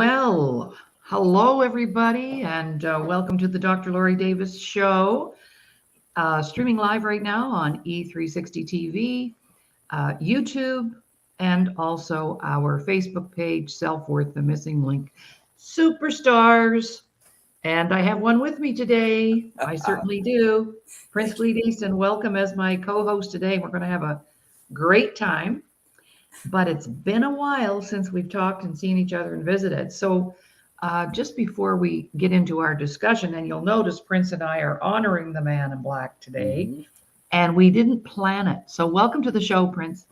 Well, hello everybody, and welcome to the Dr. Laurie Davis Show. Streaming live right now on E360 TV, YouTube, and also our Facebook page, Self Worth, the Missing Link Superstars. And I have one with me today. I certainly do. Prince Thank you. Fleet Easton, welcome as my co-host today. We're going to have a great time. But it's been a while since we've talked and seen each other and visited. So just before we get into our discussion, and you'll notice Prince and I are honoring the man in black today, Mhm. and we didn't plan it. So welcome to the show, Prince.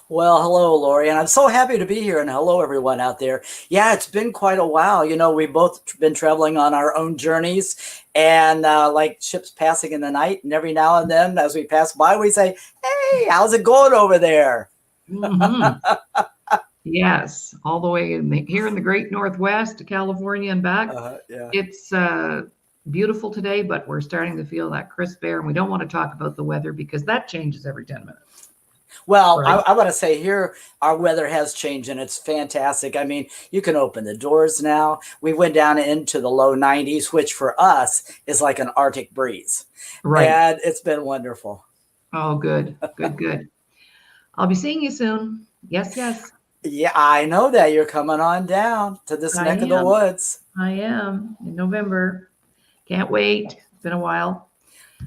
Well, hello, Laurie, and I'm so happy to be here. And hello, everyone out there. Yeah, it's been quite a while. We've both been traveling on our own journeys, and like ships passing in the night. And every now and then, as we pass by, we say, "Hey, how's it going over there?" Mhm. Yes, all the way here in the great Northwest to California and back. Yeah. It's beautiful today, but we're starting to feel that crisp air, and we don't want to talk about the weather because that changes every 10 minutes. Well, Right. I want to say here, our weather has changed and it's fantastic. I mean, you can open the doors now. We went down into the low 90s, which for us is like an Arctic breeze. Right. And it's been wonderful. Oh, good, good, good. I'll be seeing you soon. Yes, yes, Yeah, I know that you're coming on down to this I neck of the am. woods. I am in November. Can't wait. It's been a while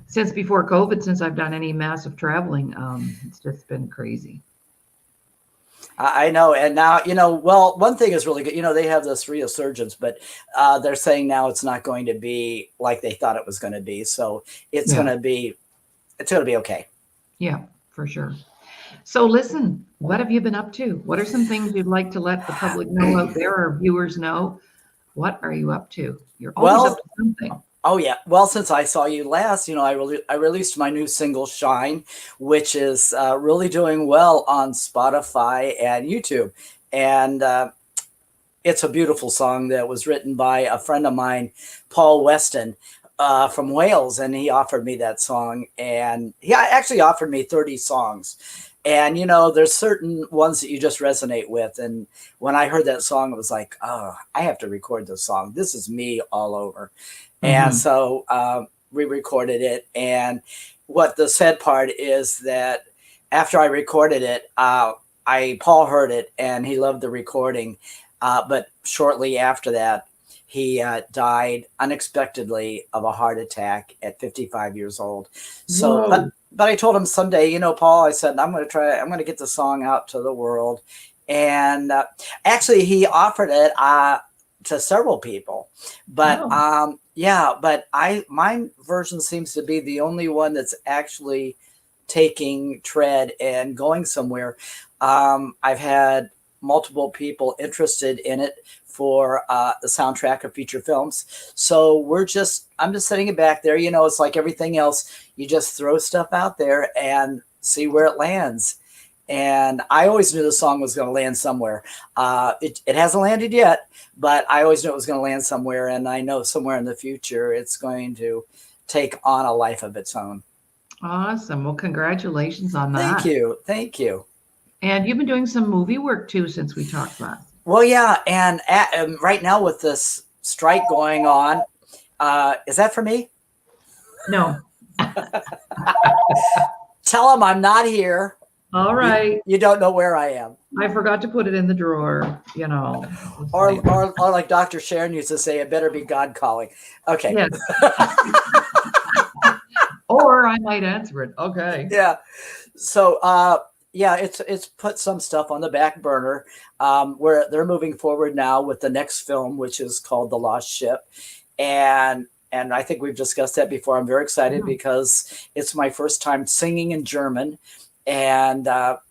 since before COVID, since I've done any massive traveling. It's just been crazy. I know. And now, well, one thing is really good. They have this resurgence, but they're saying now it's not going to be like they thought it was going to be. So it's Yeah, going to be, it's going to be okay. yeah, for sure. So listen, what have you been up to? What are some things you'd like to let the public know out there or viewers know? What are you up to? You're always up Well, to something. oh yeah. Well, since I saw you last, I released my new single "Shine," which is really doing well on Spotify and YouTube, and it's a beautiful song that was written by a friend of mine, Paul Weston, from Wales, and he offered me that song, and he actually offered me 30 songs. And there's certain ones that you just resonate with. And when I heard that song, it was like, oh, I have to record this song. This is me all over. And Hmm. so we recorded it. And what the sad part is that after I recorded it, Paul heard it and he loved the recording. But shortly after that, he died unexpectedly of a heart attack at 55 years old. So, Whoa. but I told him someday, Paul, I said, I'm going to get the song out to the world. And actually, he offered it to several people. But Oh, yeah, but my version seems to be the only one that's actually taking tread and going somewhere. I've had multiple people interested in it for the soundtrack of feature films. So I'm just setting it back there. It's like everything else. You just throw stuff out there and see where it lands. And I always knew the song was going to land somewhere. It hasn't landed yet, but I always knew it was going to land somewhere. And I know somewhere in the future, it's going to take on a life of its own. awesome. Well, congratulations on Thank that. you. Thank you. And you've been doing some movie work too since we talked last. Well, yeah. And right now with this strike going on, is that for me? No. Tell them I'm not here. All right. You don't know where I am. I forgot to put it in the drawer, you know. Or like Dr. Sharon used to say, it better be God calling. Okay. Yes. Or I might answer it. Okay. Yeah. So, yeah, it's put some stuff on the back burner. Where they're moving forward now with the next film, which is called The Lost Ship. And I think we've discussed that before. I'm very excited because it's my first time singing in German. And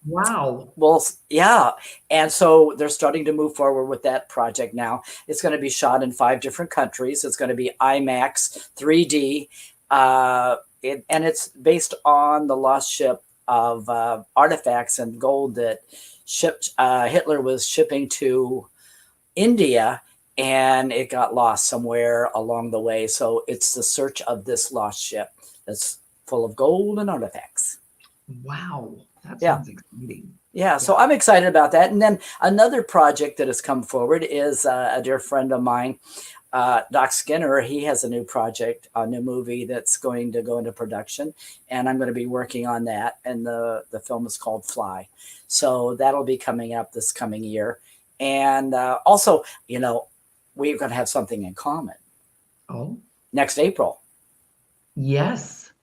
Wow. well, yeah. And so they're starting to move forward with that project now. It's going to be shot in 5 different countries. It's going to be IMAX 3D. And it's based on the lost ship of artifacts and gold that Hitler was shipping to India, and it got lost somewhere along the way. So it's the search of this lost ship that's full of gold and artifacts. Wow. That Yeah. sounds exciting. Yeah, so I'm excited about that. And then another project that has come forward is a dear friend of mine, Doc Skinner. He has a new project, a new movie that's going to go into production, and I'm going to be working on that. And the film is called Fly, so that'll be coming up this coming year. And also, you know, we're going to have something in common Oh, next April. yes,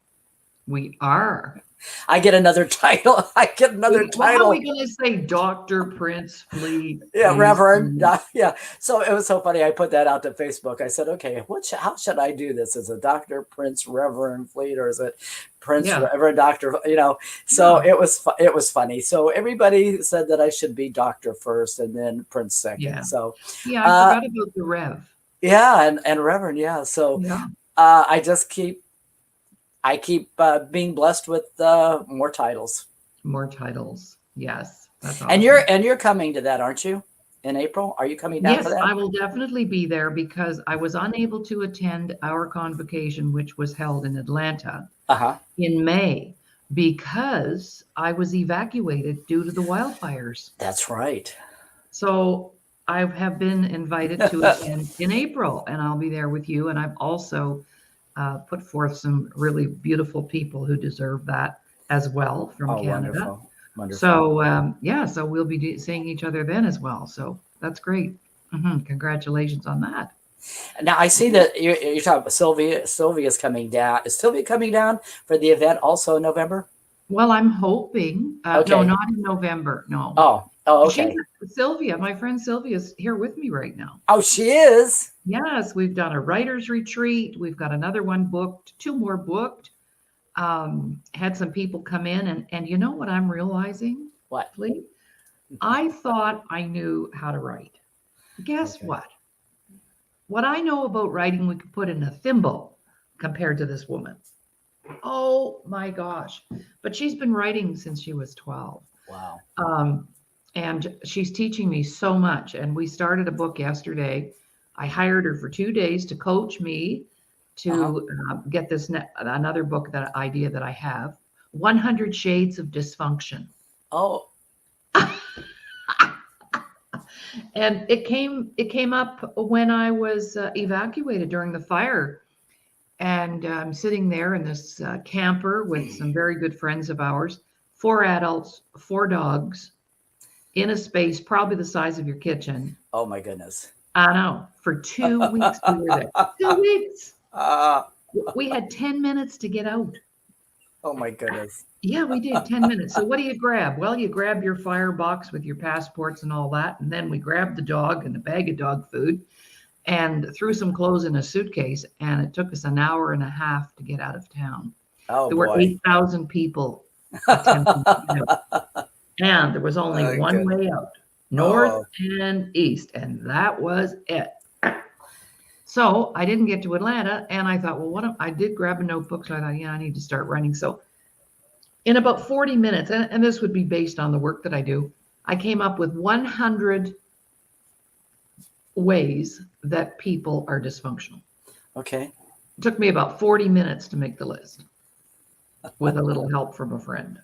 we are. I get another title. I get another Well, how are title. we going to say Dr. Prince Fleet Yeah, Reverend. Easton? Yeah. So it was so funny. I put that out to Facebook. I said, okay, how should I do this? Is it Dr. Prince Reverend Fleet, or is it Prince Yeah. Reverend Dr. You know, so Yeah. it was funny. So everybody said that I should be Doctor first and then Prince second. Yeah. So Yeah, I forgot about the Rev. yeah, and Reverend, yeah. So Yeah. I keep being blessed with more titles. More titles. Yes. That's awesome. And you're coming to that, aren't you? In April? Are you coming down Yes, for that? I will definitely be there because I was unable to attend our convocation, which was held in Atlanta in May, because I was evacuated due to the wildfires. That's right. So I have been invited to attend in April, and I'll be there with you. And I've also put forth some really beautiful people who deserve that as well from Canada. Wonderful. So so we'll be seeing each other then as well. So that's great. Congratulations on that. Now I see that you're talking about Sylvia. Sylvia's coming down. Is Sylvia coming down for the event also in November? Well, I'm hoping. Okay. No, not in November. No. Oh, okay. Sylvia, my friend Sylvia is here with me right now. Oh, she is? Yes, we've done a writer's retreat. We've got another one booked, 2 more booked. Had some people come in, and you know what I'm realizing? What? Please? I thought I knew how to write. Guess what? What I know about writing, we could put in a thimble compared to this woman. Oh my gosh. But she's been writing since she was 12. Wow. And she's teaching me so much. And we started a book yesterday. I hired her for 2 days to coach me to get this another book, that idea that I have, 100 Shades of Dysfunction. Oh. And it came up when I was evacuated during the fire. And I'm sitting there in this camper with some very good friends of ours, 4 adults, 4 dogs, in a space probably the size of your kitchen. Oh my goodness. I know. For 2 weeks we were there. 2 weeks. We had 10 minutes to get out. Oh my goodness. Yeah, we did 10 minutes. So what do you grab? Well, you grab your firebox with your passports and all that. And then we grabbed the dog and a bag of dog food and threw some clothes in a suitcase. And it took us an hour and a half to get out of town. Oh, there were 8,000 people attempting to get out. And there was only one way out, north and east. And that was it. So I didn't get to Atlanta, and I thought, well, I did grab a notebook. So I thought, I need to start writing. So in about 40 minutes, and this would be based on the work that I do, I came up with 100 ways that people are dysfunctional. Okay. It took me about 40 minutes to make the list with a little help from a friend.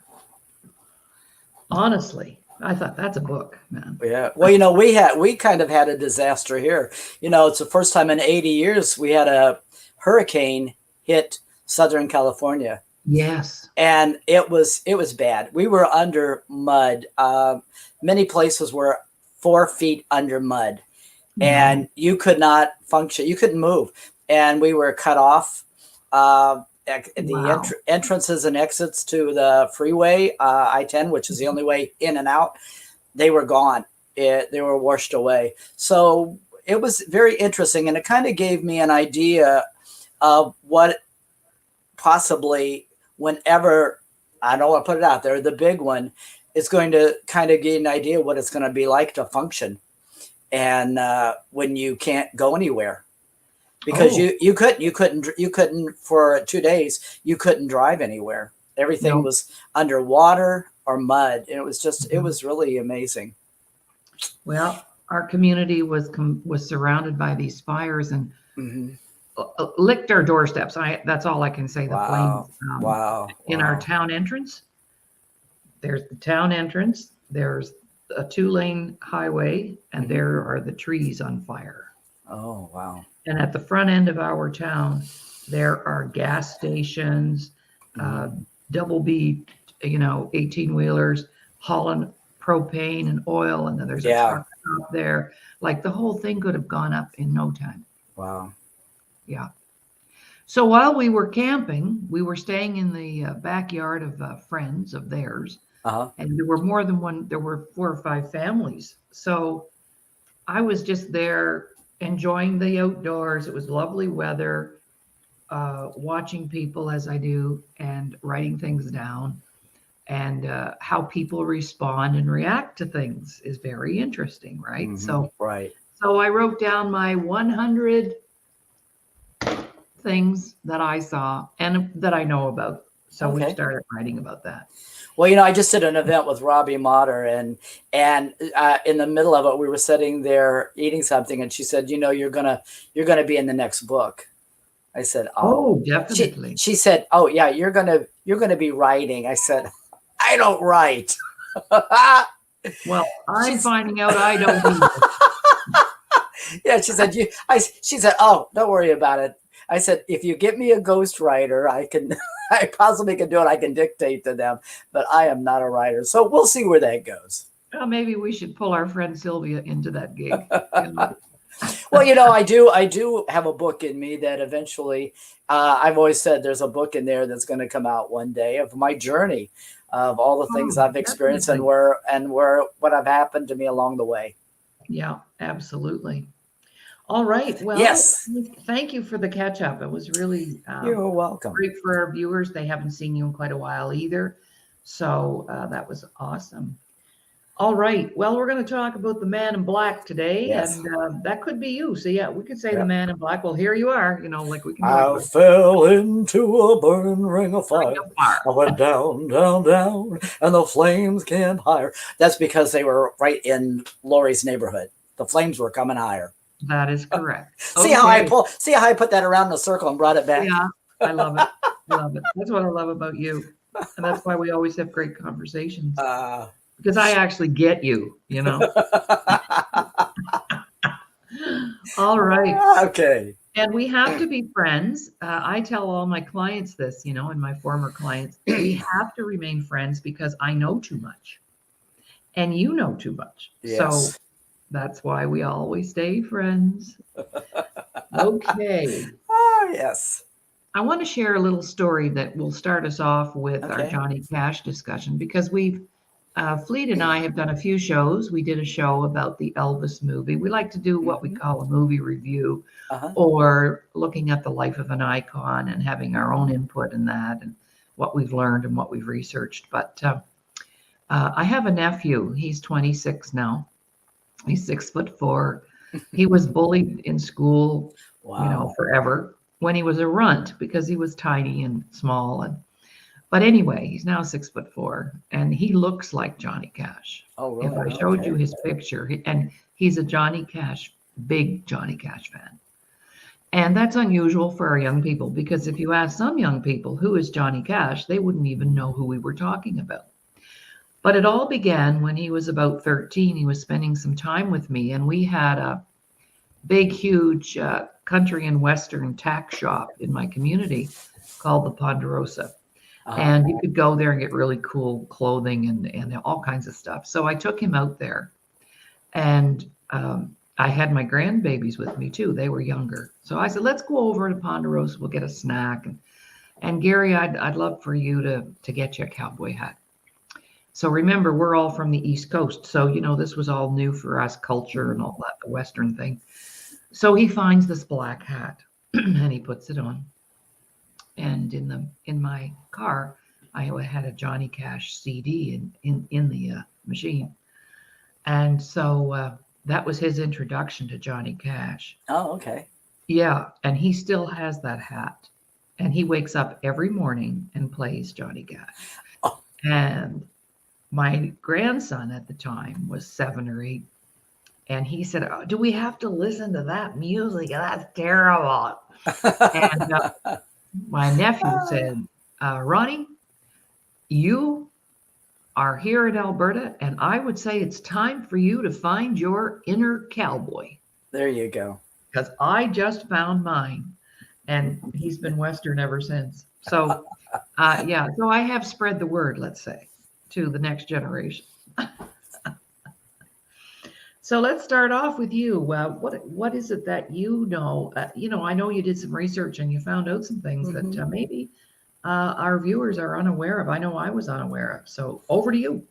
Honestly, I thought that's a book, man. Yeah. Well, we kind of had a disaster here. It's the first time in 80 years we had a hurricane hit Southern California. Yes. And it was bad. We were under mud. Many places were 4 feet under mud, and you could not function. You couldn't move, and we were cut off. The entrances and exits to the freeway, I-10, which is the only way in and out, they were gone. They were washed away. So it was very interesting, and it kind of gave me an idea of what possibly, whenever, I don't want to put it out there, the big one is going to kind of get an idea what it's going to be like to function, and when you can't go anywhere. Because you couldn't for 2 days, you couldn't drive anywhere. Everything was underwater or mud. And it was just, it was really amazing. Well, our community was surrounded by these fires and licked our doorsteps. That's all I can say. The flames. In our town entrance. There's the town entrance. There's a 2-lane highway, and there are the trees on fire. Oh, wow. And at the front end of our town, there are gas stations, uh, double B, 18-wheelers hauling propane and oil, and then there's a Yeah. truck stop there. Like the whole thing could have gone up in no time. Wow. Yeah. So while we were camping, we were staying in the backyard of friends of theirs, Uh-huh. and there were more than one. There were 4 or 5 families. So I was just there enjoying the outdoors. It was lovely weather, watching people as I do, and writing things down. And how people respond and react to things is very interesting, right? Right. So I wrote down my 100 things that I saw and that I know about. So we Okay. started writing about that. Well, I just did an event with Robbie Motter, and in the middle of it, we were sitting there eating something, and she said, you're gonna be in the next book." I said, "Oh, definitely." She said, "Oh yeah, you're gonna be writing." I said, "I don't write." Well, I'm finding out I don't either. Yeah, she said, she said, "Oh, don't worry about it." I said, "If you get me a ghostwriter, I possibly can do it. I can dictate to them, but I am not a writer." So we'll see where that goes. Well, maybe we should pull our friend Sylvia into that gig. Well, I do have a book in me that eventually, I've always said there's a book in there that's going to come out one day of my journey, of all the things I've experienced definitely. and what have happened to me along the way. Yeah, absolutely. All right. Well, Yes. Thank you for the catch up. It was really You're welcome. great for our viewers. They haven't seen you in quite a while either. So that was awesome. All right. Well, we're going to talk about the man in black today. Yes. And that could be you. So, yeah, we could say Yep. the man in black. Well, here you are. Like we can do I fell into a burning ring of fire. I went down, down, down, and the flames came higher. That's because they were right in Laurie's neighborhood. The flames were coming higher. That is correct. See how I put that around in a circle and brought it back? Yeah, I love it. I love it. That's what I love about you. And that's why we always have great conversations. Because I actually get you. All right. Okay. And we have to be friends. I tell all my clients this, and my former clients, we have to remain friends because I know too much and you know too much. Yes. So that's why we always stay friends. Okay. Yes. I want to share a little story that will start us off with our Johnny Cash discussion, because Fleet and I have done a few shows. We did a show about the Elvis movie. We like to do what we call a movie review, or looking at the life of an icon and having our own input in that and what we've learned and what we've researched. But I have a nephew. He's 26 now. He's 6'4". He was bullied in school, forever, when he was a runt because he was tiny and small. But anyway, he's now 6'4", and he looks like Johnny Cash. Oh, really? If I showed you his picture, and he's a big Johnny Cash fan. And that's unusual for our young people, because if you ask some young people who is Johnny Cash, they wouldn't even know who we were talking about. But it all began when he was about 13. He was spending some time with me, and we had a big, huge country and western tack shop in my community called the Ponderosa. And you could go there and get really cool clothing and all kinds of stuff. So I took him out there, and I had my grandbabies with me too. They were younger. So I said, let's go over to Ponderosa. We'll get a snack. And Gary, I'd love for you to get you a cowboy hat. So remember, we're all from the East Coast. So, this was all new for us, culture and all that, the Western thing. So he finds this black hat and he puts it on. And in my car, I had a Johnny Cash CD in the machine. And so that was his introduction to Johnny Cash. Oh, okay. Yeah. And he still has that hat. And he wakes up every morning and plays Johnny Cash. Oh. And my grandson at the time was 7 or 8. And he said, "Oh, do we have to listen to that music? That's terrible." And my nephew said, "Ronnie, you are here in Alberta, and I would say it's time for you to find your inner cowboy. There you go. Because I just found mine, and he's been Western ever since. So, yeah, so I have spread the word, let's say, to the next generation. So let's start off with you. What is it that you know? I know you did some research and you found out some things that maybe our viewers are unaware of. I know I was unaware of. So over to you.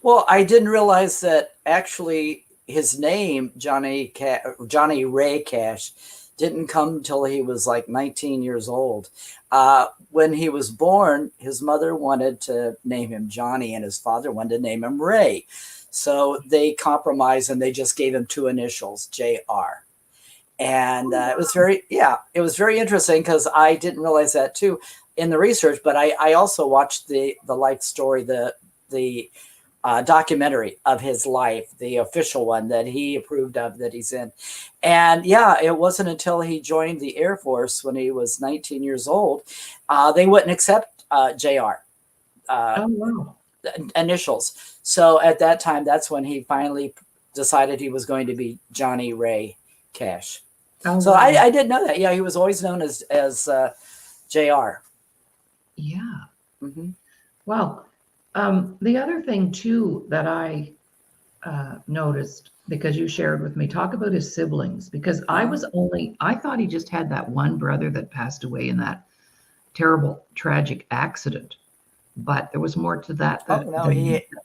Well, I didn't realize that actually his name, Johnny Ray Cash, didn't come until he was like 19 years old. When he was born, his mother wanted to name him Johnny and his father wanted to name him Ray. So they compromised and they just gave him two initials, JR. And it was very interesting because I didn't realize that too in the research. But I also watched the life story, the documentary of his life, the official one that he approved of that he's in. And yeah, it wasn't until he joined the Air Force when he was 19 years old, they wouldn't accept JR. Oh, wow. Initials. So at that time, that's when he finally decided he was going to be Johnny Ray Cash. Oh, So wow. I didn't know that. Yeah, he was always known as JR. Yeah. Mm-hmm. Well, the other thing too that I noticed, because you shared with me, talk about his siblings, because I thought he just had that one brother that passed away in that terrible, tragic accident. But there was more to that.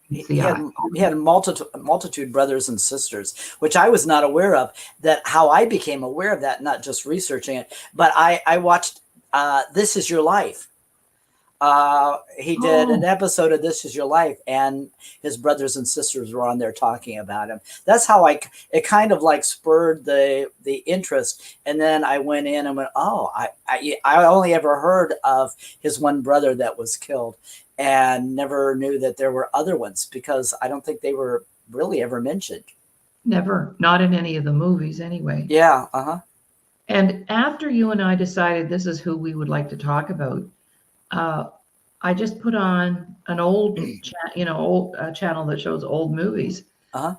He had a multitude brothers and sisters, which I was not aware of. That how I became aware of that, not just researching it, but I watched This Is Your Life. He did an episode of This Is Your Life, and his brothers and sisters were on there talking about him. That's how it kind of like spurred the interest. And then I went in and went, I only ever heard of his one brother that was killed and never knew that there were other ones because I don't think they were really ever mentioned. Never, not in any of the movies anyway. Yeah. And after you and I decided this is who we would like to talk about, I just put on an old, channel that shows old movies,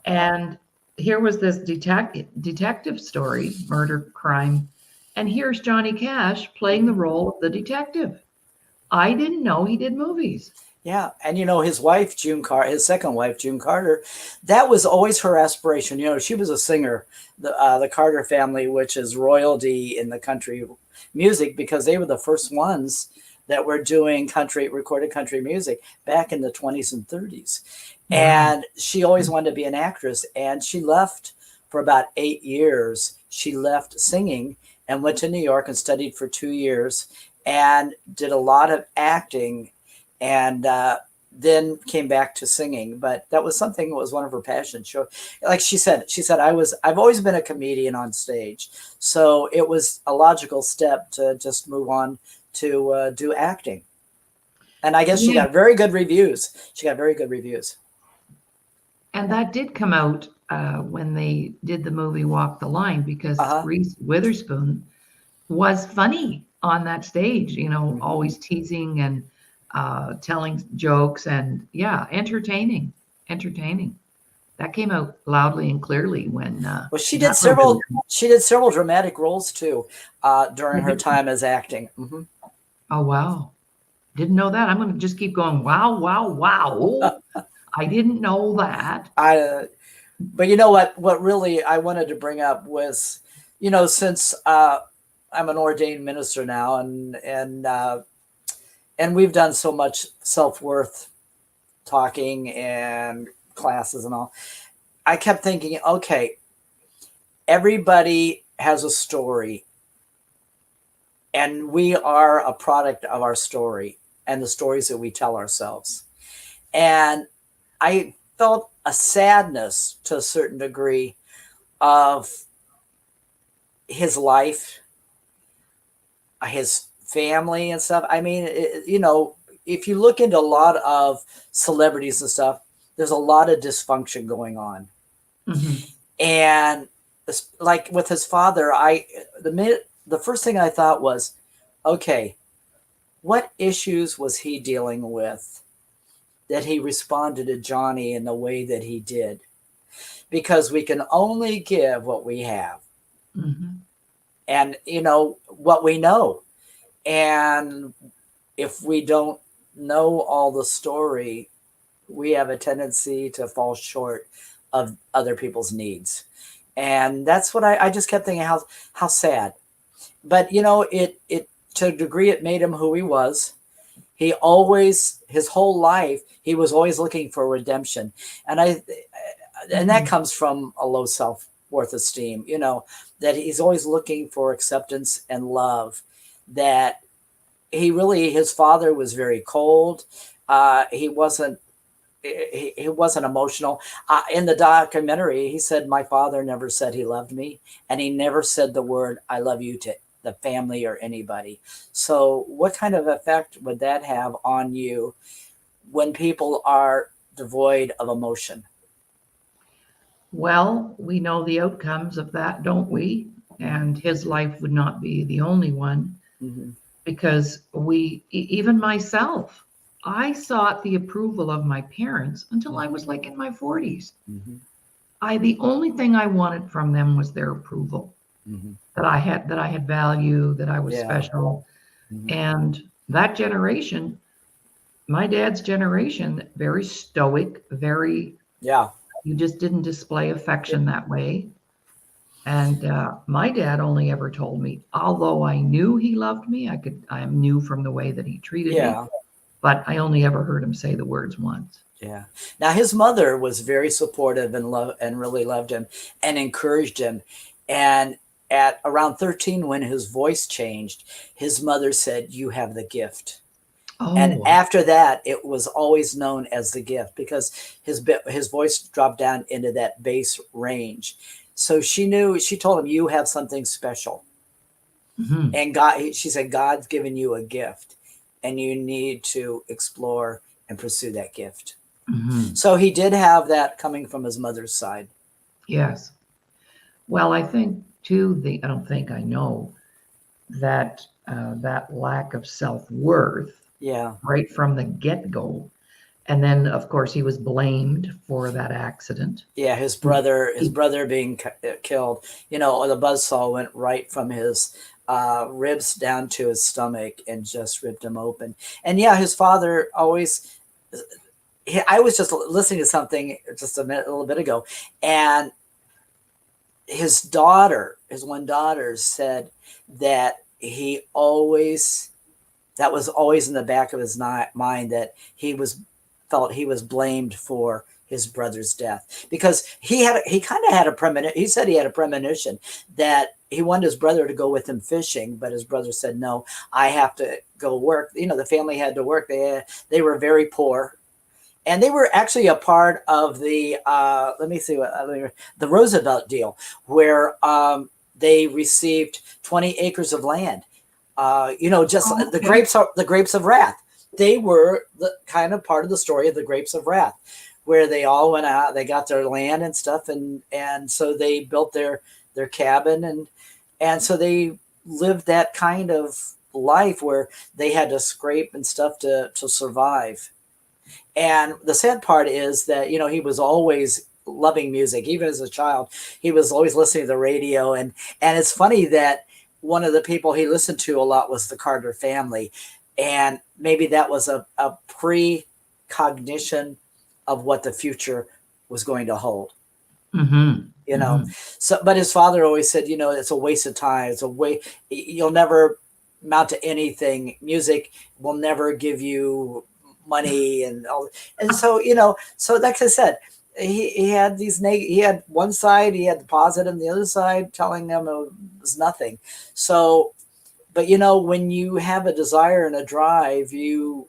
and here was this detective story, murder, crime, and here's Johnny Cash playing the role of the detective. I didn't know he did movies. Yeah, and his wife, his second wife, June Carter, that was always her aspiration. She was a singer, the Carter family, which is royalty in the country music, because they were the first ones that were doing recorded country music back in the 20s and 30s. Wow. And she always wanted to be an actress. And she left for about 8 years. She left singing and went to New York and studied for 2 years and did a lot of acting and then came back to singing. But that was something that was one of her passions. Like she said, I've always been a comedian on stage. So it was a logical step to just move on to do acting. And I guess she got very good reviews. And that did come out when they did the movie Walk the Line, because Reese Witherspoon was funny on that stage, always teasing and telling jokes and entertaining. That came out loudly and clearly when she did several dramatic roles too during her time as acting. Mm-hmm. Oh, wow. Didn't know that. I'm going to just keep going. Wow, wow, wow. I didn't know that. But you know what really I wanted to bring up was, since I'm an ordained minister now and we've done so much self-worth talking and classes and all, I kept thinking, okay, everybody has a story. And we are a product of our story and the stories that we tell ourselves. And I felt a sadness to a certain degree of his life, his family and stuff. I mean, if you look into a lot of celebrities and stuff, there's a lot of dysfunction going on. Mm-hmm. And like with his father, the first thing I thought was, okay, what issues was he dealing with that he responded to Johnny in the way that he did, because we can only give what we have, and what we know. And if we don't know all the story, we have a tendency to fall short of other people's needs. And that's what I just kept thinking, how sad. But it to a degree, it made him who he was. He always, his whole life, he was always looking for redemption. And that comes from a low self-worth esteem, that he's always looking for acceptance and love. That his father was very cold. He wasn't emotional. In the documentary, he said, my father never said he loved me, and he never said the word I love you to the family or anybody. So what kind of effect would that have on you when people are devoid of emotion? Well, we know the outcomes of that, don't we? And his life would not be the only one, because even myself, I sought the approval of my parents until I was like in my 40s. The only thing I wanted from them was their approval, that I had value, that I was special. And that generation, my dad's generation, very stoic, you just didn't display affection that way. And my dad only ever told me, although I knew he loved me, I knew from the way that he treated me, but I only ever heard him say the words once. Yeah. Now his mother was very supportive and really loved him and encouraged him. And at around 13, when his voice changed, his mother said, "You have the gift." And after that, it was always known as the gift, because his voice dropped down into that bass range. So she told him, "You have something special." And she said, "God's given you a gift, and you need to explore and pursue that gift." So he did have that coming from his mother's side. Yes. Well, I think too, I know that that lack of self-worth, right from the get-go. And then, of course, he was blamed for that accident. Yeah, his brother being killed. The buzzsaw went right from his ribs down to his stomach and just ripped him open. And his father always. I was just listening to something just a little bit ago, and his one daughter, said that that was always in the back of his mind, that felt he was blamed for his brother's death, because he kind of had a premonition. He said he had a premonition that he wanted his brother to go with him fishing, but his brother said, "No, I have to go work." The family had to work. They were very poor. And they were actually a part of the the Roosevelt deal, where they received 20 acres of land. The grapes of wrath. They were the kind of part of the story of the grapes of wrath, where they all went out, they got their land and stuff, and so they built their cabin, and so they lived that kind of life where they had to scrape and stuff to survive. And the sad part is that, he was always loving music. Even as a child, he was always listening to the radio. And it's funny that one of the people he listened to a lot was the Carter family. And maybe that was a precognition of what the future was going to hold. So, but his father always said, it's a waste of time. It's a waste. You'll never amount to anything. Music will never give you money and all. And so, so like I said, he had he had one side, he had the positive, and the other side telling him it was nothing. So, but when you have a desire and a drive, you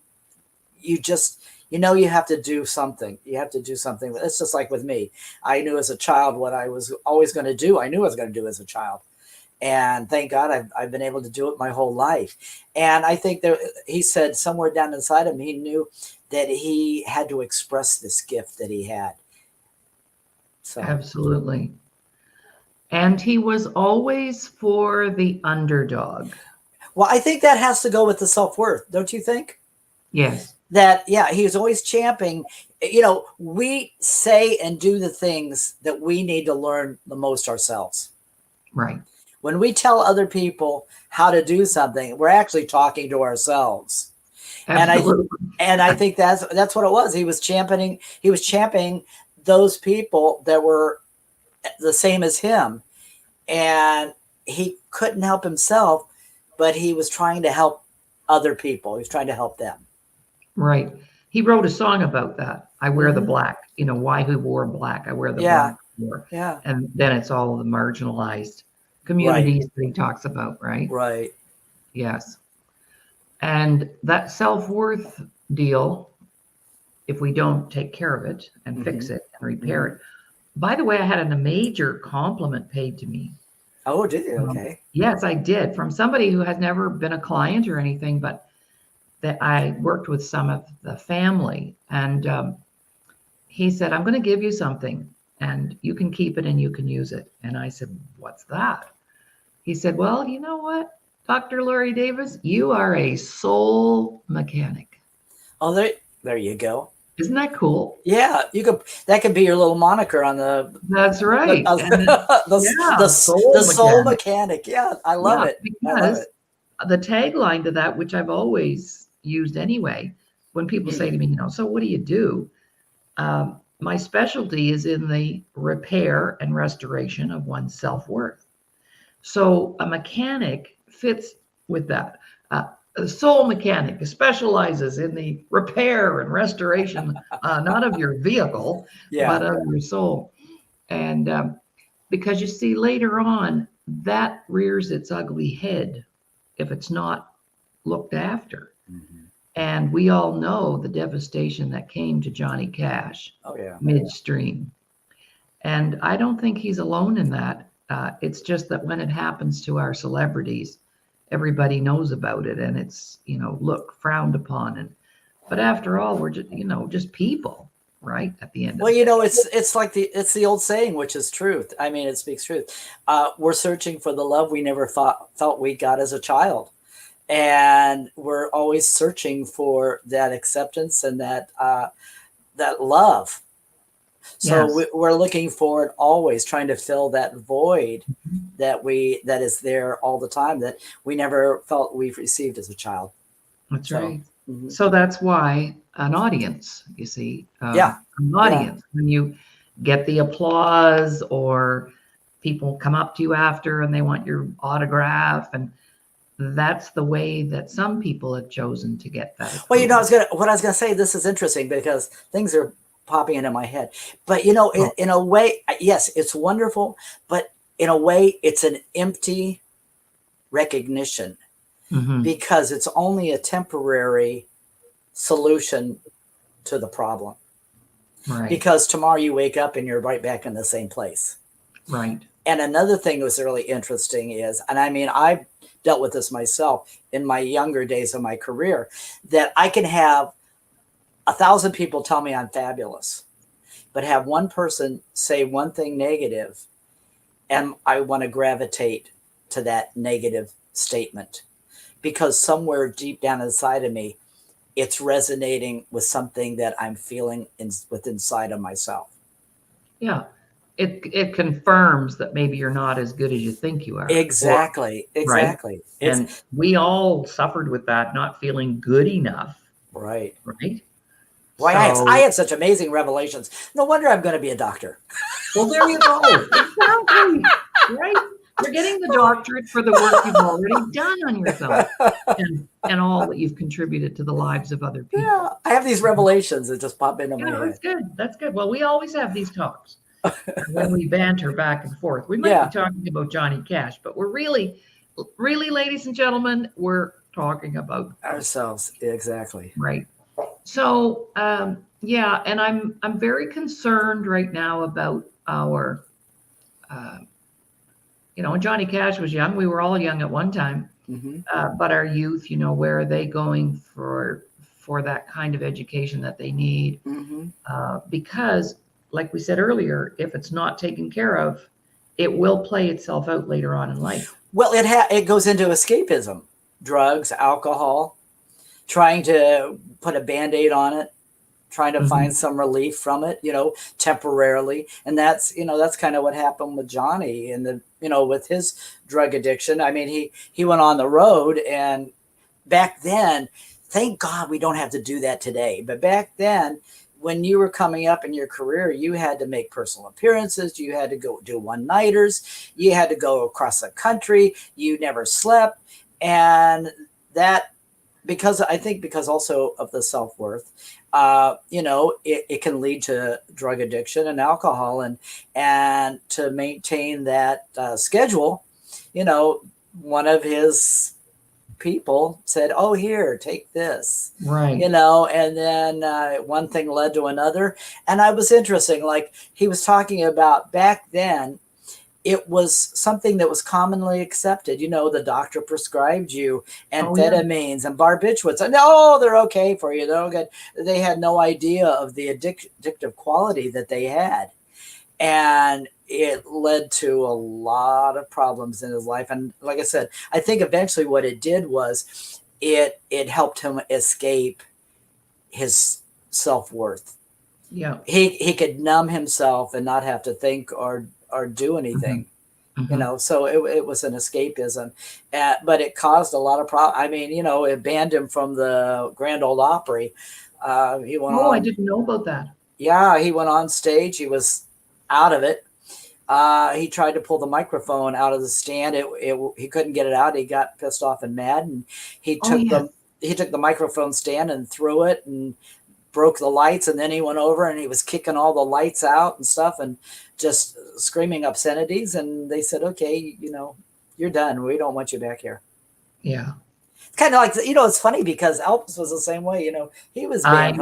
just, you have to do something. You have to do something. It's just like with me. I knew as a child what I was always going to do. I knew I was going to do as a child. And thank God I've been able to do it my whole life. And I think that he said somewhere down inside him, he knew that he had to express this gift that he had. So. Absolutely. And he was always for the underdog. Well, I think that has to go with the self-worth, don't you think? Yes. that, yeah, he was always champing. You know, we say and do the things that we need to learn the most ourselves. Right. When we tell other people how to do something, we're actually talking to ourselves. Absolutely. And I think that's what it was. He was championing those people that were the same as him, and he couldn't help himself, but he was trying to help other people. He was trying to help them. Right. He wrote a song about that. I wear the Mhm. black, you know, why he wore black. I wear the Yeah, black for. yeah, And then it's all the marginalized right, communities that he talks about, right? right. Yes. And that self-worth deal, if we don't take care of it and fix Hmm. it and repair Hmm. it. By the way, I had a major compliment paid to me. Oh, did you? Okay. Yes, I did, from somebody who has never been a client or anything, but that I worked with some of the family. And he said, I'm going to give you something and you can keep it and you can use it. And I said, what's that? He said, well, you know what, Dr. Laurie Davis, you are a soul mechanic. Oh, there you go. Isn't that cool? Yeah, you could. That could be your little moniker on That's the, right. And yeah, the soul soul mechanic. mechanic. Yeah, I love Yeah, it. I love because it. the tagline to that, which I've always used anyway, when people say to me, you know, so what do you do? My specialty is in the repair and restoration of one's self-worth. So a mechanic fits with that. A soul mechanic specializes in the repair and restoration, not of your vehicle, Yeah. but of your soul. And because you see, later on, that rears its ugly head if it's not looked after. Mhm. And we all know the devastation that came to Johnny Cash Oh yeah. midstream. And I don't think he's alone in that. It's just that when it happens to our celebrities, everybody knows about it and it's, you know, look, frowned upon. And but after all, we're just, you know, just people, right? At the end of Well, the you day. know, it's like the old saying, which is truth. I mean, it speaks truth. We're searching for the love we never felt we got as a child, and we're always searching for that acceptance and that love. So Yes. we're looking for it, always trying to fill that void Mhm. that is there all the time, that we never felt we've received as a child. That's So right. mhm. So that's why an audience, you see, Yeah, an yeah. audience, when you get the applause or people come up to you after and they want your autograph, and that's the way that some people have chosen to get that Well, you know, approval. what I was gonna say. This is interesting because things are popping into my head. But you know, Oh, in a way, yes, it's wonderful. But in a way, it's an empty recognition mhm. because it's only a temporary solution to the problem. Right, Because tomorrow you wake up and you're right back in the same place. right. And another thing that was really interesting is, and I mean, I've dealt with this myself in my younger days of my career, that I can have 1,000 people tell me I'm fabulous, but have one person say one thing negative, and I want to gravitate to that negative statement because somewhere deep down inside of me, it's resonating with something that I'm feeling with inside of myself. Yeah. It confirms that maybe you're not as good as you think you are. Or Exactly, right. exactly. And It's we all suffered with that, not feeling good enough, right. right? Boy, I So, had such amazing revelations. No wonder I'm going to be a doctor. well, there you go. Exactly. Right? You're getting the doctorate for the work you've already done on yourself and all that you've contributed to the lives of other Yeah, people. I have these revelations that just pop into my Yeah, that's head. good. That's good. Well, we always have these talks when we banter back and forth. We might be Yeah, talking about Johnny Cash, but we're really, really, ladies and gentlemen, we're talking about us, ourselves. Exactly. right? So, yeah, and I'm very concerned right now about our, uh, you know, when Johnny Cash was young, we were all young at one time, Hmm. but our youth, you know, where are they going for that kind of education that they need? Hmm. Because, like we said earlier, if it's not taken care of, it will play itself out later on in life. Well, it goes into escapism, drugs, alcohol, trying to put a Band-Aid on it, trying to Mhm. find some relief from it, temporarily. And that's kind of what happened with Johnny and with his drug addiction. I mean, he went on the road, and back then, thank God we don't have to do that today. But back then, when you were coming up in your career, you had to make personal appearances. You had to go do one-nighters. You had to go across the country. You never slept. And that, because also of the self-worth, it can lead to drug addiction and alcohol, and to maintain that schedule, one of his people said, "Oh, here, take this," Right. and then one thing led to another. And I was interesting, like he was talking about back then, it was something that was commonly accepted. The doctor prescribed you Oh, yeah. amphetamines and barbiturates. And no, they're okay for you. They're okay. They had no idea of the addictive quality that they had. And it led to a lot of problems in his life. And like I said, I think eventually what it did was it helped him escape his self-worth. Yeah. He could numb himself and not have to think or do anything. Mm-hmm. So it was an escapism, but it caused a lot of problems. I mean, it banned him from the Grand Ole Opry. He went Oh, on. I didn't know about that. Yeah, he went on stage. He was out of it. He tried to pull the microphone out of the stand. He couldn't get it out. He got pissed off and mad, and he took the microphone stand and threw it and broke the lights. And then he went over and he was kicking all the lights out and stuff and just screaming obscenities. And they said, "Okay, you're done. We don't want you back here." Yeah. It's kind of like, it's funny because Elvis was the same way. He was banned.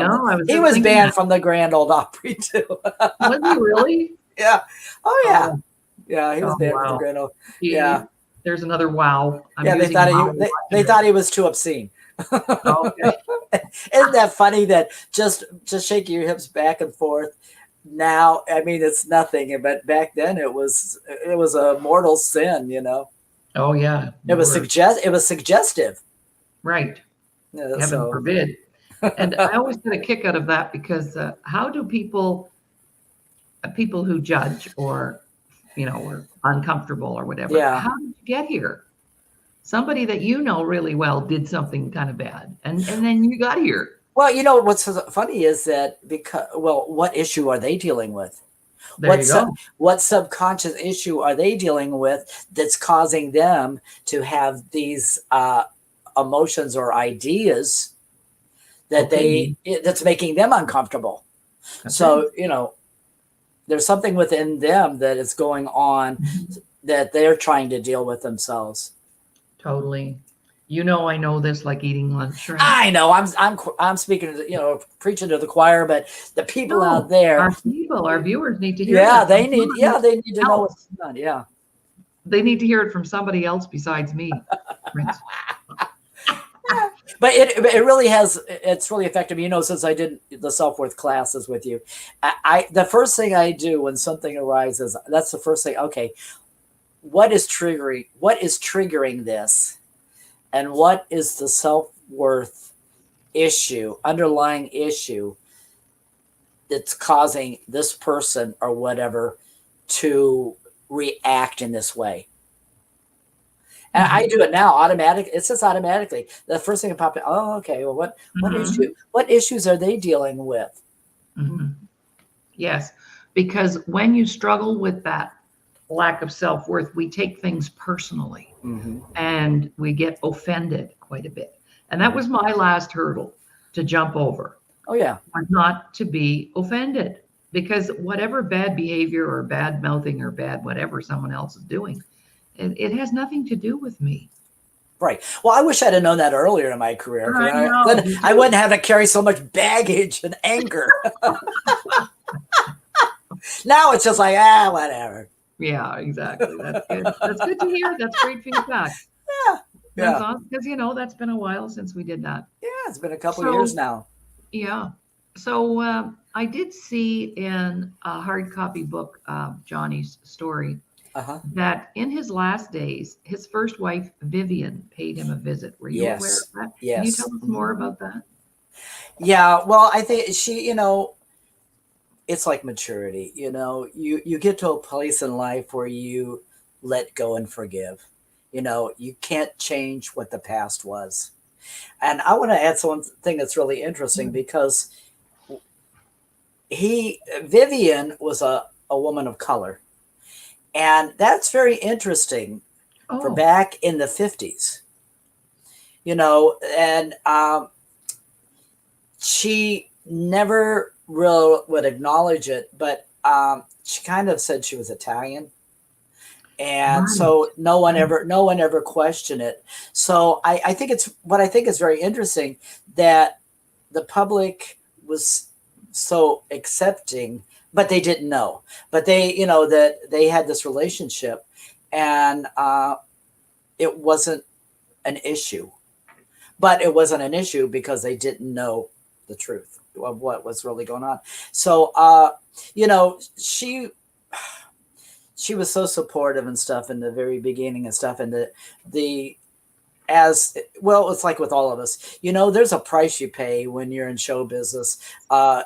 He was banned from the Grand Ole Opry too. Was he really? Yeah. Oh yeah. Yeah, he was banned from the Wow. Grand Ole. Yeah. There's another wow. They thought he was too obscene. Okay. Isn't that funny that just shaking your hips back and forth? Now, I mean, it's nothing, but back then it was a mortal sin. Oh yeah. It was suggestive. Right. Yeah, Heaven forbid. And I always get a kick out of that because how do people who judge or or uncomfortable or whatever, Yeah. how did you get here? Somebody that really well did something kind of bad, and then you got here. Well, what's funny is that what issue are they dealing with? There you go. What subconscious issue are they dealing with that's causing them to have these emotions or ideas that that's making them uncomfortable? So, there's something within them that is going on that they're trying to deal with themselves. Totally. I know this like eating lunch. Right? I know. I'm speaking to preaching to the choir, but the people out there, our viewers need to hear. Yeah, they need to know what's done. Yeah, they need to hear it from somebody else besides me. But it really has. It's really effective. Since I did the self-worth classes with you, the first thing I do when something arises, that's the first thing. Okay, what is triggering this? And what is the self-worth underlying issue that's causing this person or whatever to react in this way? And I do it now automatic. It's just automatically. The first thing that popped in, oh, okay. Well, what issues are they dealing with? Mm-hmm. Yes, because when you struggle with that lack of self-worth, we take things personally. Mm-hmm. And we get offended quite a bit. And that was my last hurdle to jump over. Oh, yeah. Not to be offended, because whatever bad behavior or bad mouthing or bad whatever someone else is doing, it has nothing to do with me. Right. Well, I wish I'd have known that earlier in my career. Then I wouldn't have to carry so much baggage and anger. Now it's just like, whatever. Yeah, exactly. That's good. That's good to hear. That's great feedback. Yeah. Because that's been a while since we did that. Yeah, it's been a couple years now. Yeah. So I did see in a hard copy book Johnny's story. Uh-huh. that in his last days, his first wife, Vivian, paid him a visit. Were you aware of Yes. that? Can you tell Yes. us Mhm. more about that? Yeah. Well, I think it's like maturity. You get to a place in life where you let go and forgive. You can't change what the past was. And I want to add something that's really interesting because Vivian was a woman of color. And that's very interesting for Oh, back in the 50s, and she never really would acknowledge it, but she kind of said she was Italian. And right. so no one ever questioned it. So I think it's what I think is very interesting that the public was so accepting, but they didn't know. But that they had this relationship, and it wasn't an issue. But it wasn't an issue because they didn't know the truth of what was really going on. So, you know, she was so supportive and stuff in the very beginning and stuff, and the as well, it's like with all of us, there's a price you pay when you're in show business.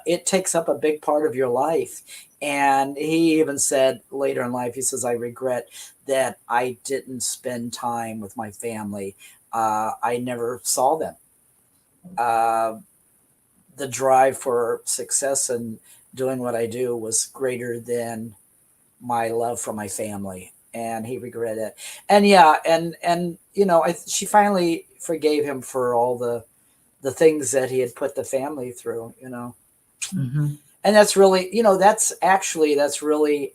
It takes up a big part of your life. And he even said later in life, he says, I regret that I didn't spend time with my family. I never saw them. uh, the drive for success and doing what I do was greater than my love for my family, and he regretted it. And yeah, and she finally forgave him for all the things that he had put the family through. Hmm. And that's really, that's really,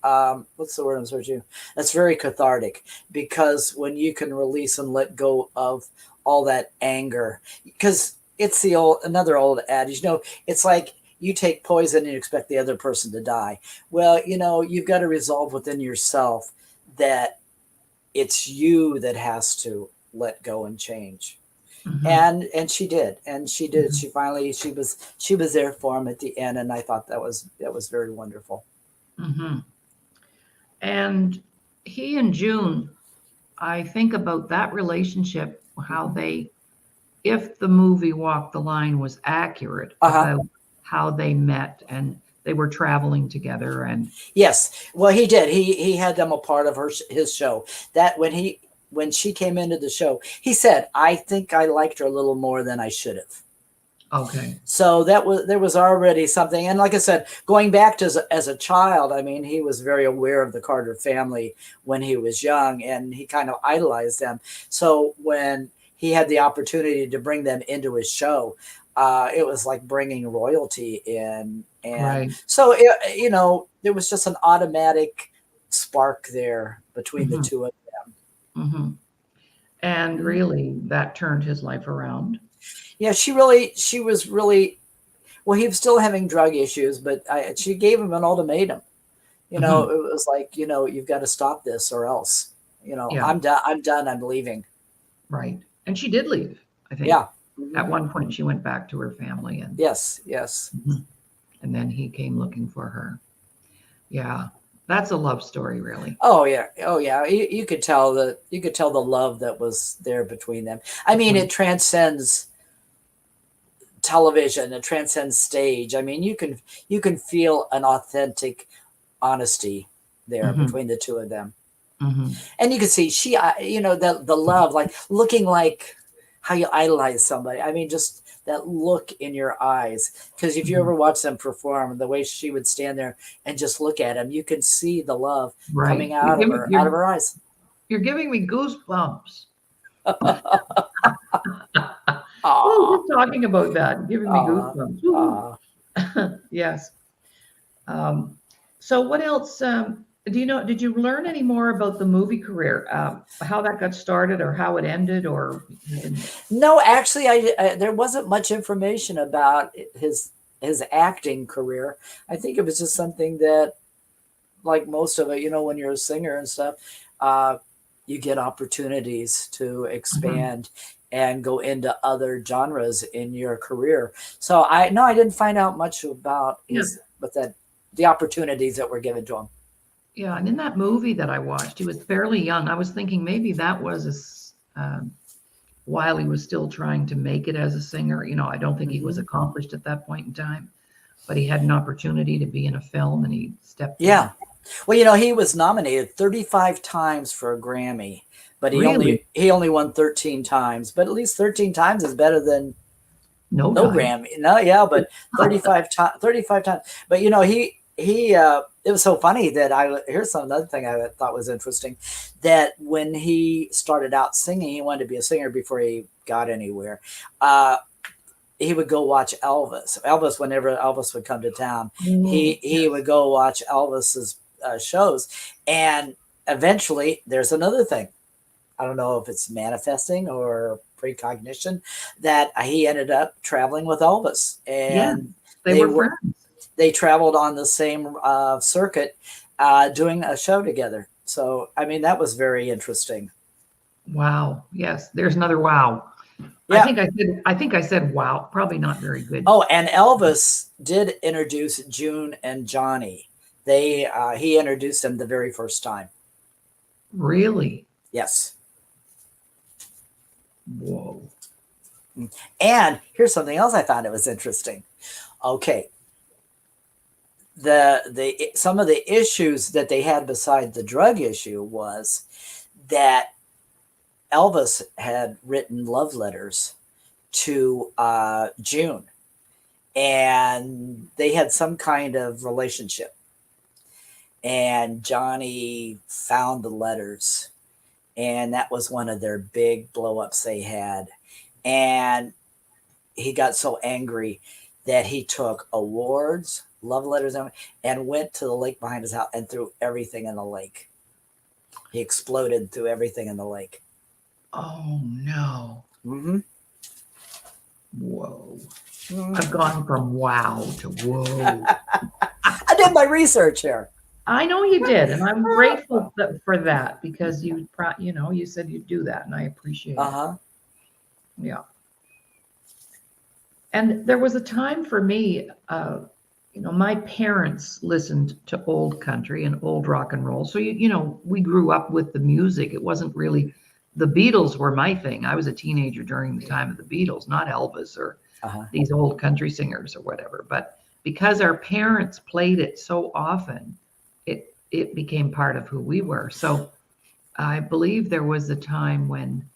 what's the word I'm searching? That's very cathartic, because when you can release and let go of all that anger, because it's another old adage, it's like you take poison and you expect the other person to die. Well, you've got to resolve within yourself that it's you that has to let go and change. Hmm. And she did. Hmm. She was there for him at the end, and I thought that was very wonderful. Hmm. And he and June, I think about that relationship, how Hmm. they, if the movie Walk the Line was accurate Uh-huh. about how they met and they were traveling together and Yes. Well, he did. He had them a part of his show. That when she came into the show, he said, I think I liked her a little more than I should have. okay. So there was already something. And like I said, going back to as a child, I mean, he was very aware of the Carter family when he was young, and he kind of idolized them. So when he had the opportunity to bring them into his show, it was like bringing royalty in. And Right. so there was just an automatic spark there between the Hmm. two of Hmm. And them. Mhm. really, that turned his life around. Yeah, she was really, well, he was still having drug issues, but she gave him an ultimatum. Hmm. It was like, you've got to stop this or else, Yeah, I'm done. I'm done. I'm leaving. right. And she did leave, I think. Yeah. Hmm. At one point, she went back to her family, and Yes. Yes. mhm, and then he came looking for her. Yeah, that's a love story, really. Oh yeah. Oh yeah. You could tell the love that was there between them. I mean, Between. it transcends television. It transcends stage. I mean, you can feel an authentic honesty there Hmm. between the two of them. Hmm. And you can see the love, like looking like how you idolize somebody. I mean, just that look in your eyes. Because if you Hmm. ever watch them perform, the way she would stand there and just look at him, you can see the love Right. coming out of her eyes. You're giving me goosebumps. Oh, Aw, just talking about that, giving me aw, goosebumps. Woo. aw. Yes. Um, so what else? Do you know? Did you learn any more about the movie career? How that got started, or how it ended, or you didn't? No, actually, there wasn't much information about his acting career. I think it was just something that, like most of it, when you're a singer and stuff, uh, you get opportunities to Mhm. expand and go into other genres in your career. So I didn't find out much about Yeah. the opportunities that were given to him. Yeah, and in that movie that I watched, he was fairly young. I was thinking maybe that was while he was still trying to make it as a singer. I don't think he was Hmm. accomplished at that point in time, but he had an opportunity to be in a film and he stepped in. Yeah. Well, he was nominated 35 times for a Grammy, but he Really, only he only won 13 times. But at least 13 times is better than no no time. Grammy. No, yeah, but 35 times. But he it was so funny that here's another thing I thought was interesting, that when he started out singing, he wanted to be a singer before he got anywhere. Uh, he would go watch Elvis. Whenever Elvis would come to town, Oh, he yes. would go watch Elvis's shows, and eventually, there's another thing. I don't know if it's manifesting or precognition, that he ended up traveling with Elvis, Yeah, and they they were were friends. they traveled on the same circuit, doing a show together. So I mean, that was very interesting. Wow. Yes, there's another wow. I Yeah. think I said wow. Probably not very good. Oh, and Elvis did introduce June and Johnny. He introduced them the very first time. Really? Yes. Whoa. And here's something else I found it was interesting. Okay, the some of the issues that they had beside the drug issue was that Elvis had written love letters to June, and they had some kind of relationship. And Johnny found the letters, and that was one of their big blow ups they had. And he got so angry that he took awards, love letters, and went to the lake behind his house and threw everything in the lake. He exploded, threw everything in the lake. Oh no. Mm-hmm. Whoa. I've Mm-hmm. gone from wow to whoa. I did my research here. I know you did, and I'm grateful for that because you said you'd do that, and I appreciate Uh it. huh. Yeah. And there was a time for me, my parents listened to old country and old rock and roll. So, we grew up with the music. It wasn't really, the Beatles were my thing. I was a teenager during the time of the Beatles, not Elvis or Uh huh. these old country singers or whatever. But because our parents played it so often, it became part of who we were. So I believe there was a time when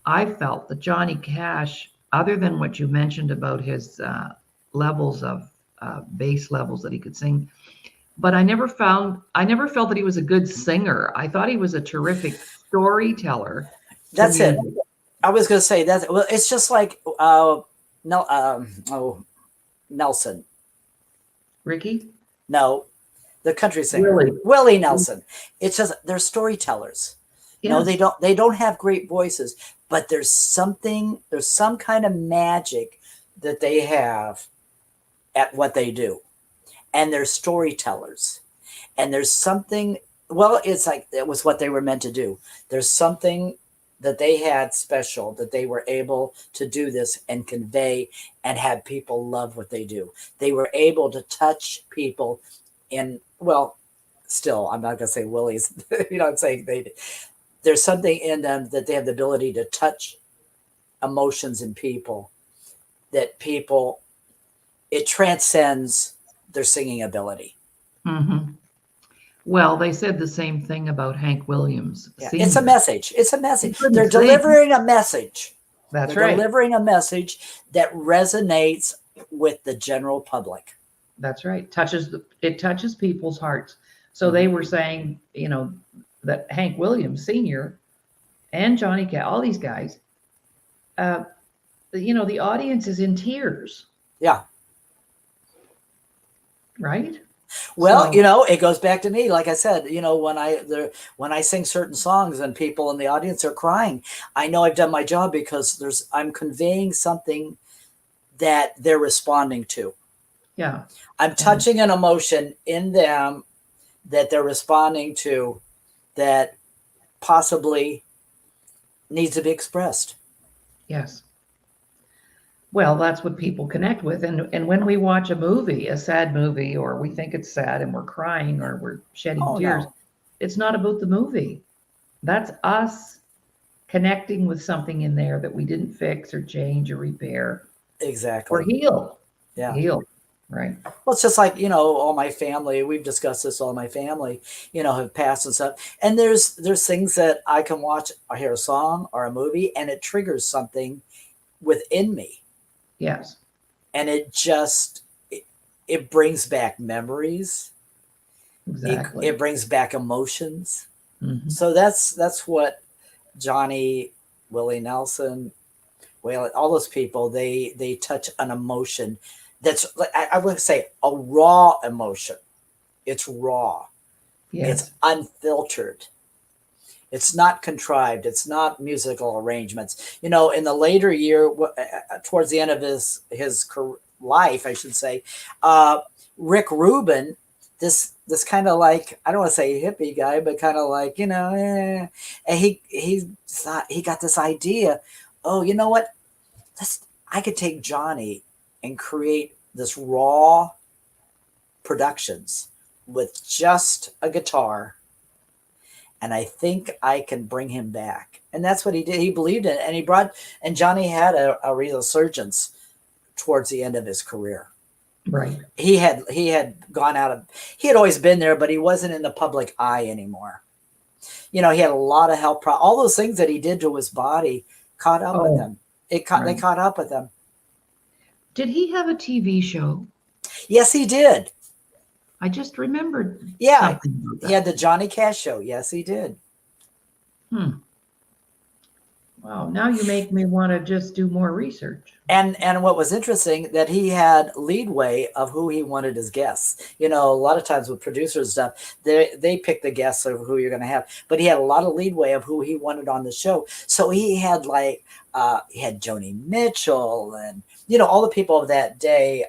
I felt that Johnny Cash, other than what you mentioned about his levels of bass levels that he could sing, but I never felt that he was a good singer. I thought he was a terrific storyteller to That's it. music. I was going to say that. Well, it's just like no, Nelson. Ricky? No, the country singer Really? Willie Nelson. It's just they're storytellers. No, Yes. they don't have great voices, but there's some kind of magic that they have at what they do. And they're storytellers. And there's something, well, it's like it was what they were meant to do. There's something that they had special, that they were able to do this and convey and have people love what they do. They were able to touch people in, well, still, I'm not going to say Willie's, I'm saying there's something in them that they have the ability to touch emotions in people, that people, it transcends their singing ability. Hmm. Well, they said the same thing about Hank Williams Yeah, it's a Sr. message. It's a He message. couldn't They're sing. delivering a message. That's They're right. delivering a message that resonates with the general public. That's right. It touches people's hearts. So they Mhm. were saying, that Hank Williams Sr. and Johnny Cash, all these guys, uh, the audience is in tears, Yeah. right? Well, So it goes back to me. Like I said, when I sing certain songs and people in the audience are crying, I know I've done my job because I'm conveying something that they're responding to. yeah, I'm and touching an emotion in them that they're responding to, that possibly needs to be expressed. yes. Well, that's what people connect with. And when we watch a movie, a sad movie, or we think it's sad and we're crying or we're shedding Oh tears, no, it's not about the movie. That's us connecting with something in there that we didn't fix or change or repair or exactly. heal. Yeah. Heal. Right. Well, it's just like, all my family, we've discussed this, all my family, have passed and stuff. And there's things that I can watch or hear a song or a movie and it triggers something within me. Yes. And it brings back memories. Exactly. It brings back emotions. Hmm. So that's what Johnny, Willie Nelson, well, all those people, they touch an emotion that's, I would say, a raw emotion. It's raw. It's Yes. unfiltered. It's not contrived. It's not musical arrangements. In the later year, towards the end of his life, I should say, Rick Rubin, this kind of like, I don't want to say hippie guy, but kind of like, and he thought, he got this idea. Oh, you know what? I could take Johnny and create this raw productions with just a guitar, and I think I can bring him back. And that's what he did. He believed in it, and Johnny had a resurgence towards the end of his career. Right. He had gone out of, he had always been there, but he wasn't in the public eye anymore. He had a lot of health problems. All those things that he did to his body caught up with Oh, him. They right. caught up with him. Did he have a TV show? Yes, he did. I just remembered Yeah, something about he had that. the Johnny Cash show. Yes, he did. Hmm. Wow. Now you make me want to just do more research. And what was interesting, that he had leadway of who he wanted as guests. A lot of times with producers stuff, they pick the guests of who you're going to have, but he had a lot of leadway of who he wanted on the show. So he had he had Joni Mitchell and all the people of that day.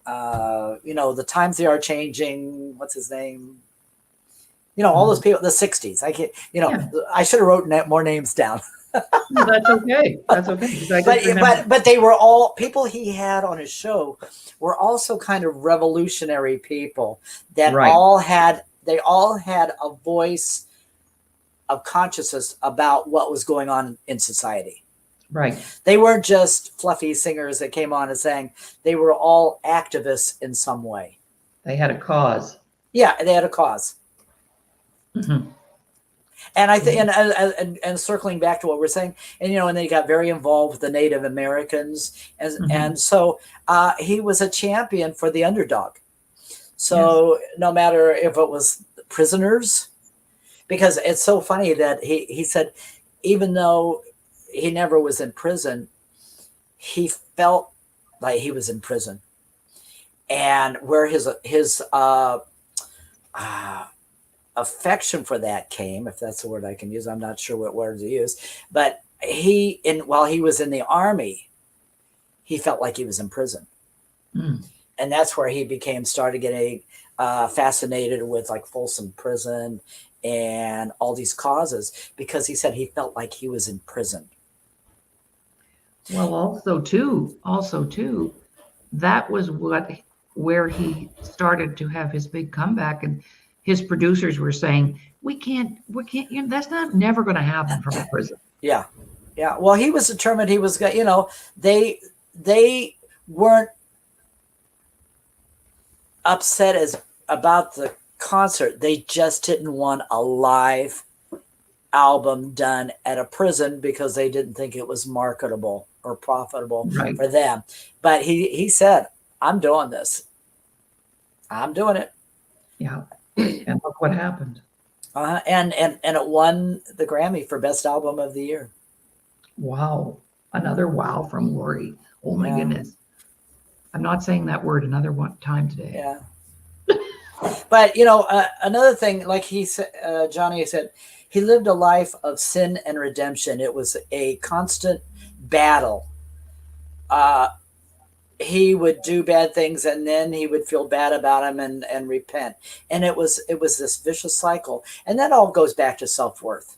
The times they are changing. What's his name? All those Mhm. people, the '60s. I can't. Yeah. I should have wrote more names down. No, that's okay. That's okay because I but just remember. but but they were all people he had on his show were also kind of revolutionary people that Right. they all had a voice of consciousness about what was going on in society. Right. They weren't just fluffy singers that came on and sang. They were all activists in some way. They had a cause. Yeah, they had a cause. Hmm. And I think, and circling back to what we're saying, and they got very involved with the Native Americans, Hmm. and so he was a champion for the underdog. Yes. So no matter if it was prisoners, because it's so funny that he said, even though he never was in prison, he felt like he was in prison, and where his uh, affection for that came, if that's the word I can use. I'm not sure what word to use, but while he was in the army, he felt like he was in prison, Mm. and that's where he started getting fascinated with like Folsom Prison and all these causes, because he said he felt like he was in prison. Well, also too, that was where he started to have his big comeback, and his producers were saying, we can't, that's not never going to happen from a prison." Yeah, yeah. Well, he was determined. He was, they weren't upset as about the concert. They just didn't want a live album done at a prison because they didn't think it was marketable or profitable Right. for them. But he said, I'm doing this. I'm doing it. Yeah. And look what happened. And it won the Grammy for Best Album of the Year. Wow. Another wow from Laurie. Oh my Yeah, goodness. I'm not saying that word another one time today. yeah. But another thing, like he said, Johnny said, he lived a life of sin and redemption. It was a constant battle. Uh, he would do bad things, and then he would feel bad about them and repent. And it was this vicious cycle. And that all goes back to self-worth.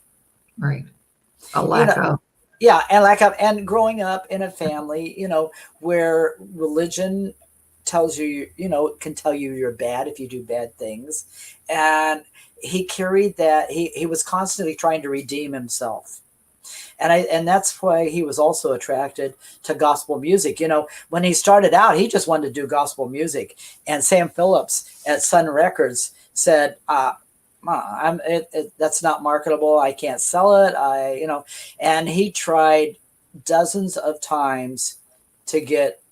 Right. A You know, lack of. Yeah, and and growing up in a family, where religion tells you, can tell you you're bad if you do bad things. And he carried that. He was constantly trying to redeem himself. And that's why he was also attracted to gospel music. When he started out, he just wanted to do gospel music. And Sam Phillips at Sun Records said, that's not marketable. I can't sell it. And he tried dozens of times to get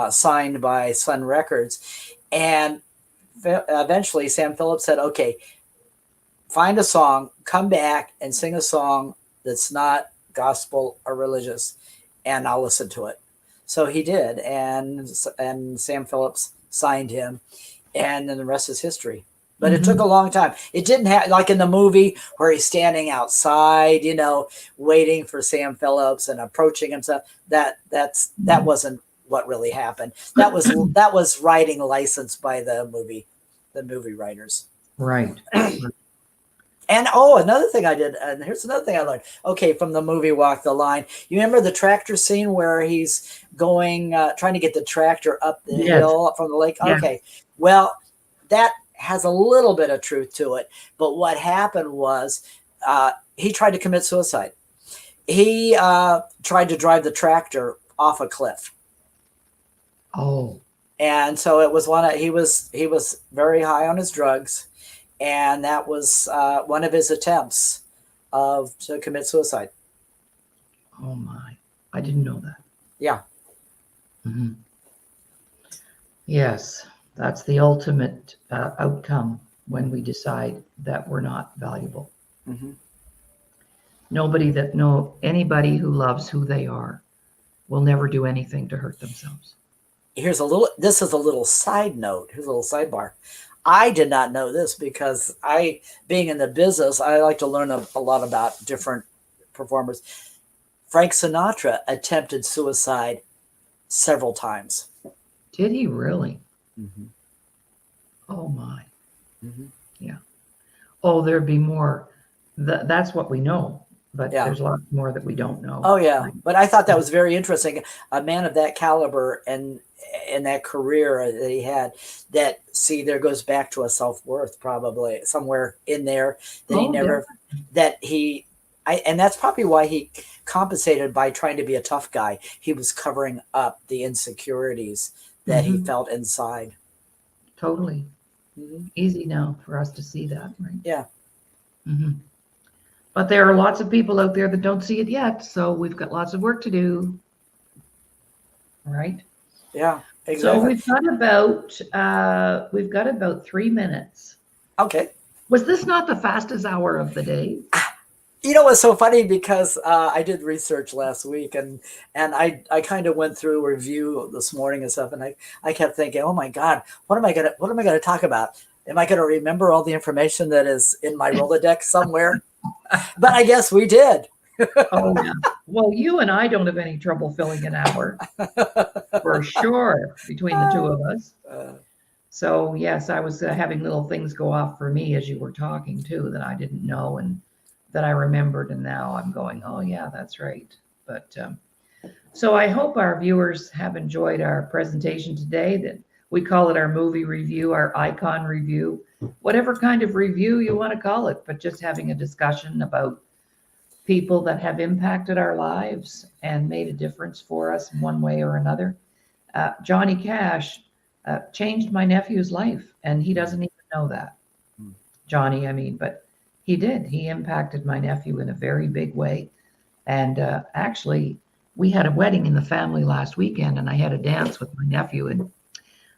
signed by Sun Records. And eventually Sam Phillips said, okay, find a song, come back and sing a song that's not gospel or religious, and I'll listen to it. So he did. And Sam Phillips signed him, and then the rest is history. But it took a long time. It didn't have, like in the movie where he's standing outside, waiting for Sam Phillips and approaching himself. That wasn't what really happened. That was writing license by the movie writers. Right. And another thing I did, and here's another thing I learned. Okay, from the movie Walk the Line, you remember the tractor scene where he's going, trying to get the tractor up the hill from the lake? Yeah. Okay, well, that has a little bit of truth to it. But what happened was he tried to commit suicide. He tried to drive the tractor off a cliff. Oh. And so it was he was very high on his drugs. And that was one of his attempts to commit suicide. Oh my! I didn't know that. Yeah. Mm-hmm. Yes, that's the ultimate outcome when we decide that we're not valuable. Mm-hmm. Anybody who loves who they are will never do anything to hurt themselves. This is a little side note. Here's a little sidebar. I did not know this because being in the business, I like to learn a lot about different performers. Frank Sinatra attempted suicide several times. Did he really? Mm-hmm. Oh my. Mm-hmm. Yeah. Oh, there'd be more. That's what we know, but there's a lot more that we don't know. Oh yeah. But I thought that was very interesting. A man of that caliber and that career that he had, there goes back to a self-worth, probably somewhere in there and that's probably why he compensated by trying to be a tough guy. He was covering up the insecurities that he felt inside. Totally. Mm-hmm. Easy now for us to see that, right? Yeah. Mm-hmm. But there are lots of people out there that don't see it yet, so we've got lots of work to do. Right? Yeah, exactly. So we've got about 3 minutes. Okay. Was this not the fastest hour of the day? It's so funny because I did research last week and I kind of went through a review this morning and stuff, and I kept thinking, oh my God, what am I gonna talk about? Am I gonna remember all the information that is in my Rolodex somewhere? But I guess we did. Oh yeah. Well, you and I don't have any trouble filling an hour for sure between the two of us. So yes, I was having little things go off for me as you were talking too that I didn't know and that I remembered, and now I'm going, oh yeah, that's right. But so I hope our viewers have enjoyed our presentation today. That we call it our movie review, our icon review, whatever kind of review you want to call it, but just having a discussion about people that have impacted our lives and made a difference for us in one way or another. Johnny Cash changed my nephew's life, and he doesn't even know that. Johnny, I mean, but he did. He impacted my nephew in a very big way. And actually, we had a wedding in the family last weekend, and I had a dance with my nephew, and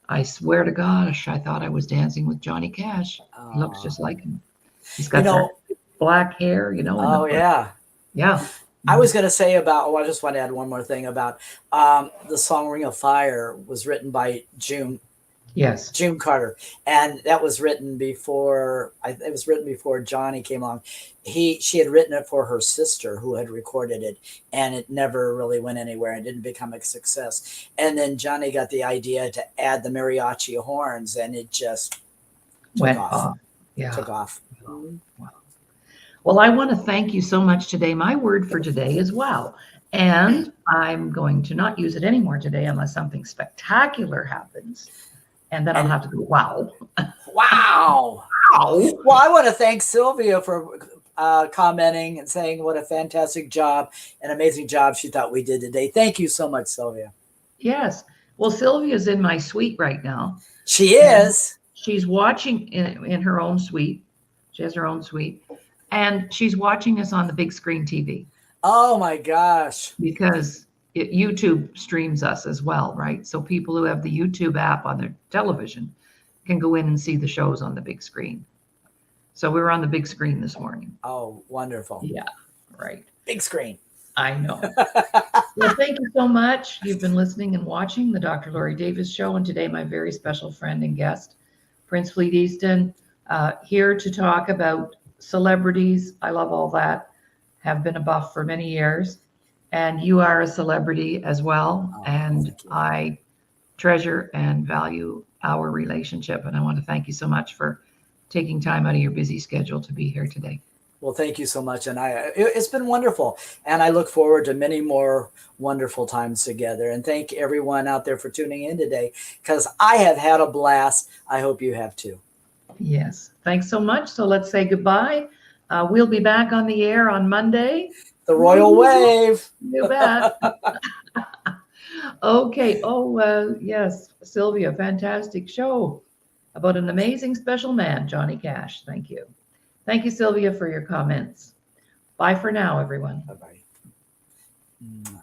I swear to gosh, I thought I was dancing with Johnny Cash. He looks just like him. He's got that black hair, Oh, yeah. Yeah. I was going to say I just want to add one more thing about the song Ring of Fire was written by June Carter. And that was written before, it was written before Johnny came along. She had written it for her sister who had recorded it, and it never really went anywhere and didn't become a success. And then Johnny got the idea to add the mariachi horns, and it just went off. Yeah. Took off. Wow. Well, I want to thank you so much today. My word for today is wow. And I'm going to not use it anymore today unless something spectacular happens. And then I'll have to go, wow. Wow. Wow. Well, I want to thank Sylvia for commenting and saying what a fantastic job, an amazing job she thought we did today. Thank you so much, Sylvia. Yes. Well, Sylvia's in my suite right now. She is. She's watching in her own suite. She has her own suite. And she's watching us on the big screen TV. Oh my gosh. Because YouTube streams us as well, right? So people who have the YouTube app on their television can go in and see the shows on the big screen. So we were on the big screen this morning. Oh, wonderful. Yeah, right. Big screen. I know. Well, thank you so much. You've been listening and watching the Dr. Laurie Davis Show. And today, my very special friend and guest, Prince Fleet Easton, here to talk about celebrities. I love all that. Have been a buff for many years. And you are a celebrity as well. Oh, and I treasure and value our relationship. And I want to thank you so much for taking time out of your busy schedule to be here today. Well, thank you so much. And it's been wonderful. And I look forward to many more wonderful times together. And thank everyone out there for tuning in today, because I have had a blast. I hope you have too. Yes. Thanks so much. So let's say goodbye. We'll be back on the air on Monday. The Royal Wave. You bet. Okay. Oh, yes. Sylvia, fantastic show about an amazing special man, Johnny Cash. Thank you. Thank you, Sylvia, for your comments. Bye for now, everyone. Bye-bye.